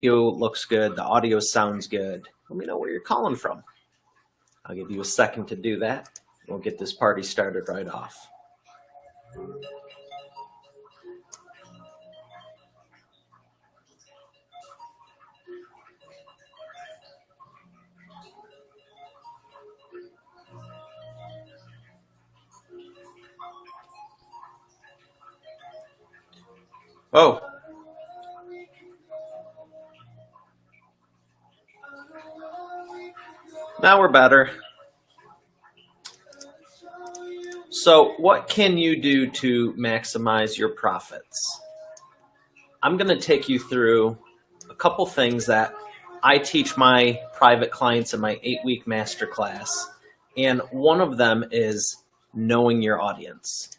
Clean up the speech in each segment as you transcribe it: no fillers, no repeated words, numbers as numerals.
video looks good, the audio sounds good, let me know where you're calling from. I'll give you a second to do that. We'll get this party started right off. Oh, now we're better. So what can you do to maximize your profits? I'm going to take you through a couple things that I teach my private clients in my 8-week masterclass. And one of them is knowing your audience.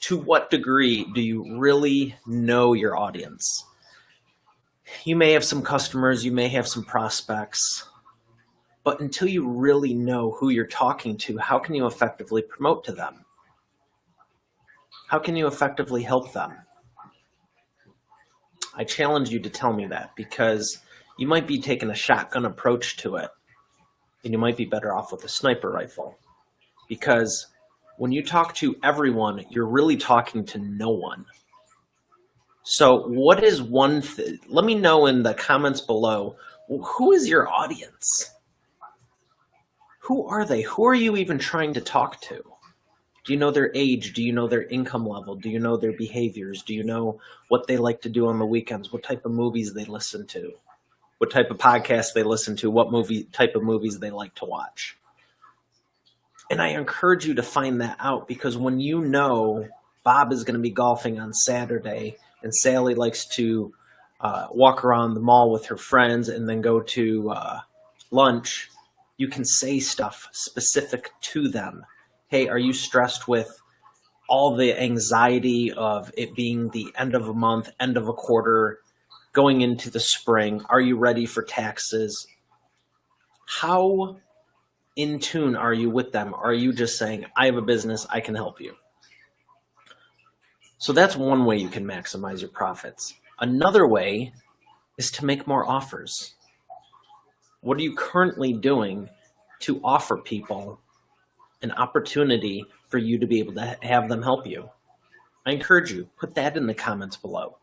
To what degree do you really know your audience? You may have some customers, you may have some prospects, but until you really know who you're talking to, how can you effectively promote to them? How can you effectively help them? I challenge you to tell me that, because you might be taking a shotgun approach to it, and you might be better off with a sniper rifle. Because when you talk to everyone, you're really talking to no one. So what is one thing? Let me know in the comments below, who is your audience? Who are they? Who are you even trying to talk to? Do you know their age? Do you know their income level? Do you know their behaviors? Do you know what they like to do on the weekends? What type of movies they listen to? What type of podcasts they listen to? What type of movies they like to watch? And I encourage you to find that out, because when you know Bob is going to be golfing on Saturday and Sally likes to walk around the mall with her friends and then go to lunch, you can say stuff specific to them. Hey, are you stressed with all the anxiety of it being the end of a month, end of a quarter, going into the spring? Are you ready for taxes? How in tune are you with them? Are you just saying, I have a business, I can help you? So that's one way you can maximize your profits. Another way is to make more offers. What are you currently doing to offer people an opportunity for you to be able to have them help you? I encourage you, put that in the comments below.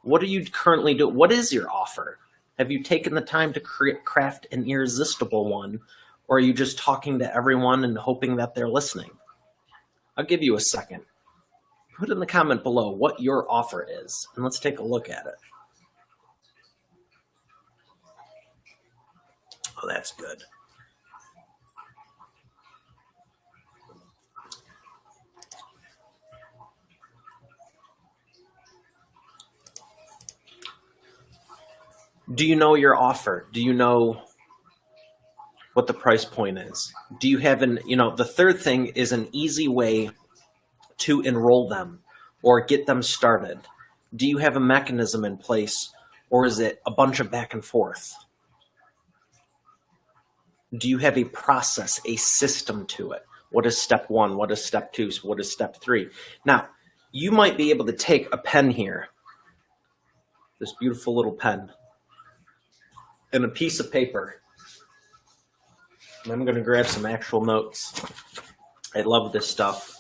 What are you currently doing? What is your offer? Have you taken the time to craft an irresistible one, or are you just talking to everyone and hoping that they're listening? I'll give you a second. Put in the comment below what your offer is, and let's take a look at it. Oh, that's good. Do you know your offer? Do you know what the price point is? Do you have the third thing is an easy way to enroll them or get them started. Do you have a mechanism in place, or is it a bunch of back and forth? Do you have a process, a system to it? What is step 1? What is step 2? What is step 3? Now, you might be able to take a pen here, this beautiful little pen, and a piece of paper. And I'm going to grab some actual notes. I love this stuff.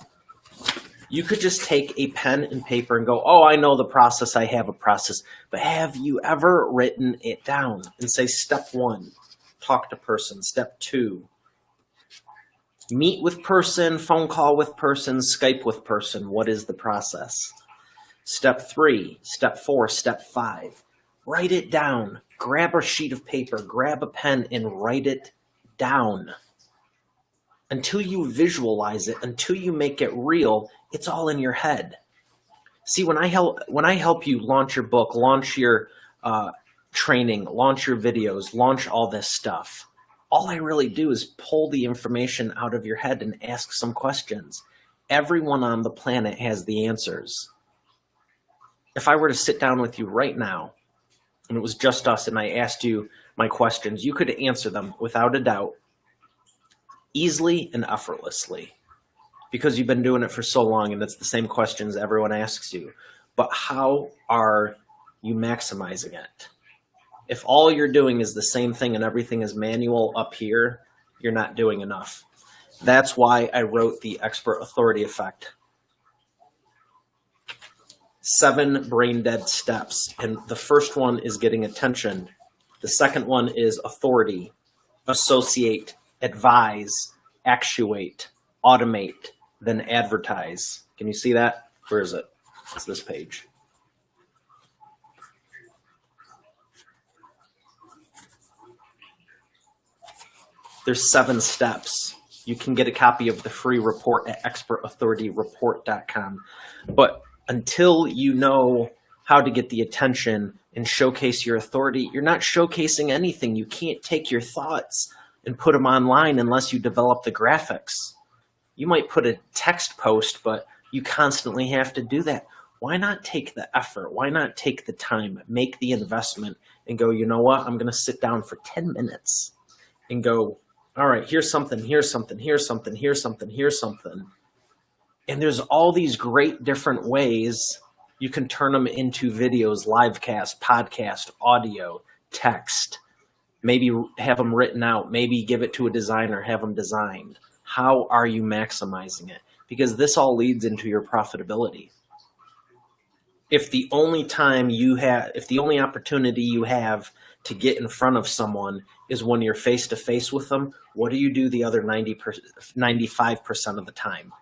You could just take a pen and paper and go, oh, I know the process, I have a process. But have you ever written it down and say, step 1, talk to person. Step 2, meet with person, phone call with person, Skype with person. What is the process? Step 3, step 4, step 5. Write it down. Grab a sheet of paper, grab a pen, and write it down. Until you visualize it, until you make it real, it's all in your head. See, when I help you launch your book, launch your training, launch your videos, launch all this stuff, all I really do is pull the information out of your head and ask some questions. Everyone on the planet has the answers. If I were to sit down with you right now, and it was just us, and I asked you my questions, you could answer them without a doubt, easily and effortlessly, because you've been doing it for so long, and it's the same questions everyone asks you. But how are you maximizing it? If all you're doing is the same thing and everything is manual up here, you're not doing enough. That's why I wrote the expert authority effect. 7 brain dead steps. And the first one is getting attention. The second one is authority, associate, advise, actuate, automate, then advertise. Can you see that? Where is it? It's this page. There's 7 steps. You can get a copy of the free report at expertauthorityreport.com. But until you know how to get the attention and showcase your authority, you're not showcasing anything. You can't take your thoughts and put them online unless you develop the graphics. You might put a text post, but you constantly have to do that. Why not take the effort? Why not take the time, make the investment, and go, you know what? I'm going to sit down for 10 minutes and go, all right, here's something, here's something, here's something, here's something, here's something. And there's all these great different ways you can turn them into videos, live cast, podcast, audio, text. Maybe have them written out. Maybe give it to a designer, have them designed. How are you maximizing it? Because this all leads into your profitability. If the only opportunity you have to get in front of someone is when you're face to face with them, what do you do the other 95% of the time?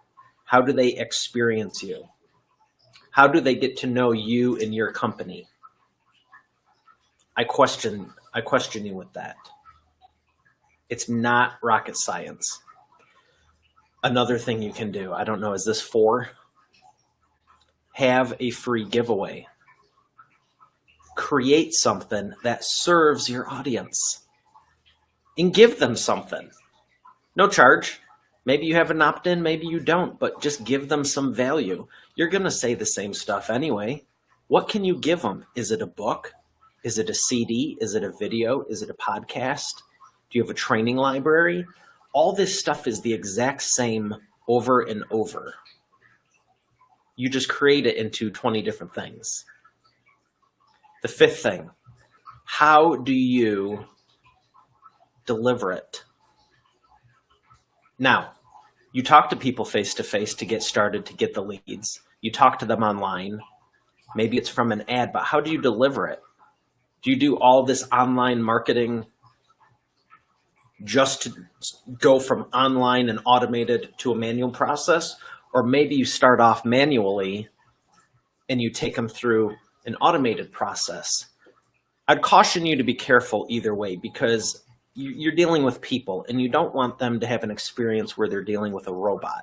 How do they experience you? How do they get to know you and your company? I question you with that. It's not rocket science. Another thing you can do, I don't know, is this 4? Have a free giveaway. Create something that serves your audience and give them something. No charge. Maybe you have an opt-in, maybe you don't, but just give them some value. You're going to say the same stuff anyway. What can you give them? Is it a book? Is it a CD? Is it a video? Is it a podcast? Do you have a training library? All this stuff is the exact same over and over. You just create it into 20 different things. The 5th thing, how do you deliver it? Now, you talk to people face-to-face to get started, to get the leads. You talk to them online. Maybe it's from an ad, but how do you deliver it? Do you do all this online marketing just to go from online and automated to a manual process? Or maybe you start off manually and you take them through an automated process. I'd caution you to be careful either way, because you're dealing with people and you don't want them to have an experience where they're dealing with a robot.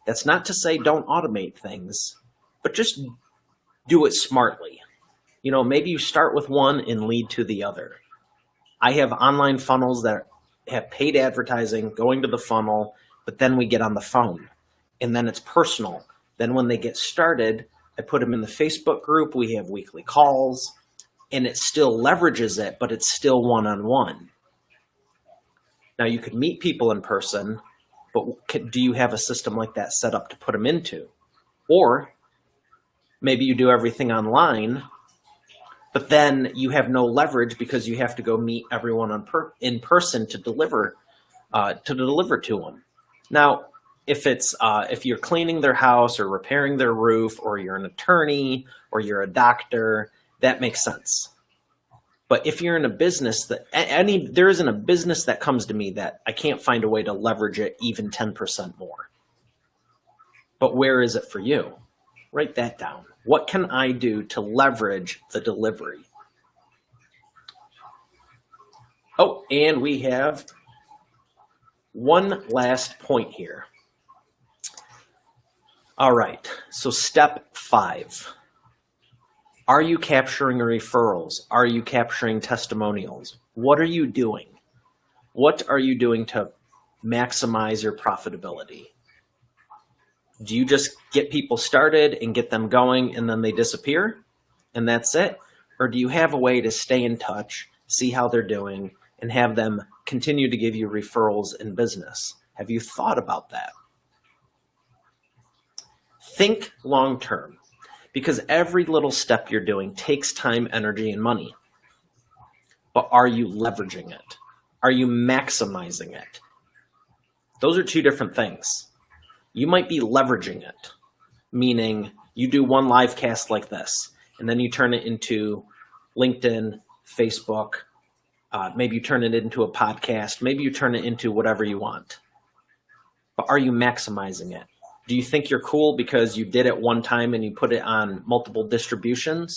That's not to say don't automate things, but just do it smartly. You know, maybe you start with one and lead to the other. I have online funnels that have paid advertising going to the funnel, but then we get on the phone and then it's personal. Then when they get started, I put them in the Facebook group. We have weekly calls and it still leverages it, but it's still one-on-one. Now you could meet people in person, but do you have a system like that set up to put them into? Or maybe you do everything online, but then you have no leverage because you have to go meet everyone in person to deliver to them. Now, if you're cleaning their house or repairing their roof, or you're an attorney or you're a doctor, that makes sense. But if you're in a business there isn't a business that comes to me that I can't find a way to leverage it even 10% more. But where is it for you? Write that down. What can I do to leverage the delivery? Oh, and we have one last point here. All right, so step 5. Are you capturing referrals? Are you capturing testimonials? What are you doing? What are you doing to maximize your profitability? Do you just get people started and get them going and then they disappear and that's it? Or do you have a way to stay in touch, see how they're doing, and have them continue to give you referrals in business? Have you thought about that? Think long term, because every little step you're doing takes time, energy, and money. but are you leveraging it? Are you maximizing it? Those are two different things. You might be leveraging it, meaning you do one live cast like this, and then you turn it into LinkedIn, Facebook, maybe you turn it into a podcast, maybe you turn it into whatever you want. But are you maximizing it? Do you think you're cool because you did it one time and you put it on multiple distributions?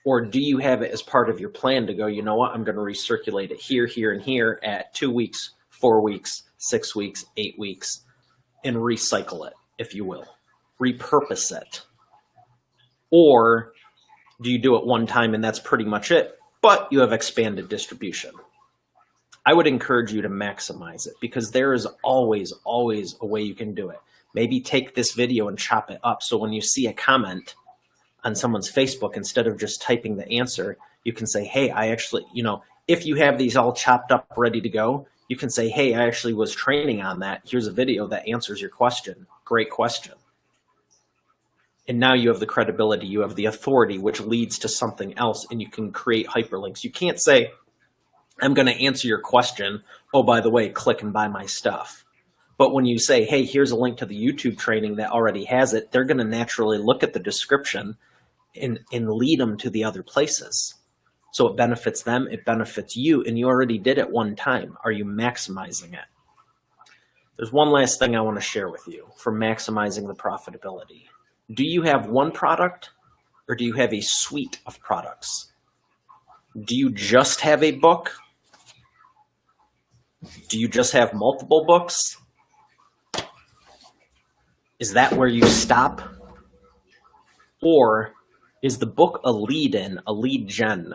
Or do you have it as part of your plan to go, you know what, I'm going to recirculate it here, here, and here at 2 weeks, 4 weeks, 6 weeks, 8 weeks, and recycle it, if you will, repurpose it? Or do you do it one time and that's pretty much it, but you have expanded distribution? I would encourage you to maximize it, because there is always, always a way you can do it. Maybe take this video and chop it up. So when you see a comment on someone's Facebook, instead of just typing the answer, you can say, hey, I actually, if you have these all chopped up, ready to go, you can say, hey, I actually was training on that. Here's a video that answers your question. Great question. And now you have the credibility, you have the authority, which leads to something else, and you can create hyperlinks. You can't say, I'm going to answer your question. Oh, by the way, click and buy my stuff. But when you say, hey, here's a link to the YouTube training that already has it, they're going to naturally look at the description and lead them to the other places. So it benefits them, it benefits you, and you already did it one time. Are you maximizing it? There's one last thing I want to share with you for maximizing the profitability. Do you have one product, or do you have a suite of products? Do you just have a book? Do you just have multiple books? Is that where you stop? Or is the book a lead-in, a lead gen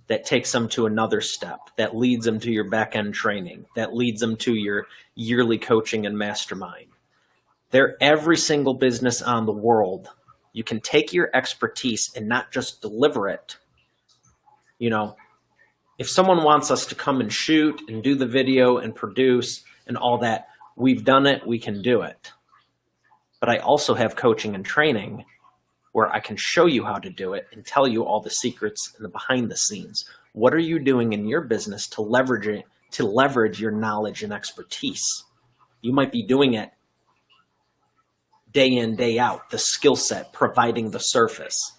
that takes them to another step, that leads them to your back-end training, that leads them to your yearly coaching and mastermind? Every single business on the world, you can take your expertise and not just deliver it. If someone wants us to come and shoot and do the video and produce and all that, we've done it, we can do it. But I also have coaching and training where I can show you how to do it and tell you all the secrets and the behind the scenes. What are you doing in your business to leverage it, to leverage your knowledge and expertise? You might be doing it day in, day out, the skill set, providing the service.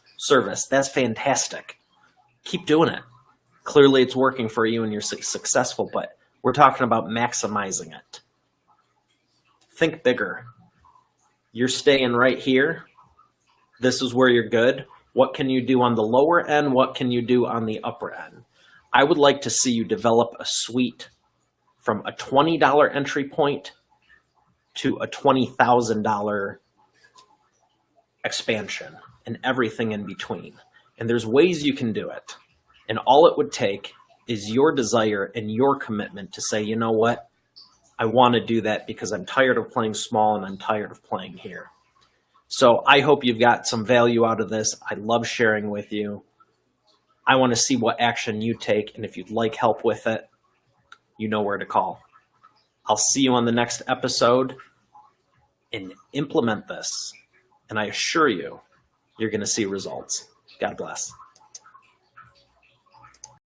That's fantastic. Keep doing it. Clearly it's working for you and you're successful, but we're talking about maximizing it. Think bigger. You're staying right here. This is where you're good. What can you do on the lower end? What can you do on the upper end? I would like to see you develop a suite from a $20 entry point to a $20,000 expansion and everything in between. And there's ways you can do it. And all it would take is your desire and your commitment to say, you know what? I want to do that because I'm tired of playing small and I'm tired of playing here. So I hope you've got some value out of this. I love sharing with you. I want to see what action you take. And if you'd like help with it, you know where to call. I'll see you on the next episode, and implement this. And I assure you, you're going to see results. God bless.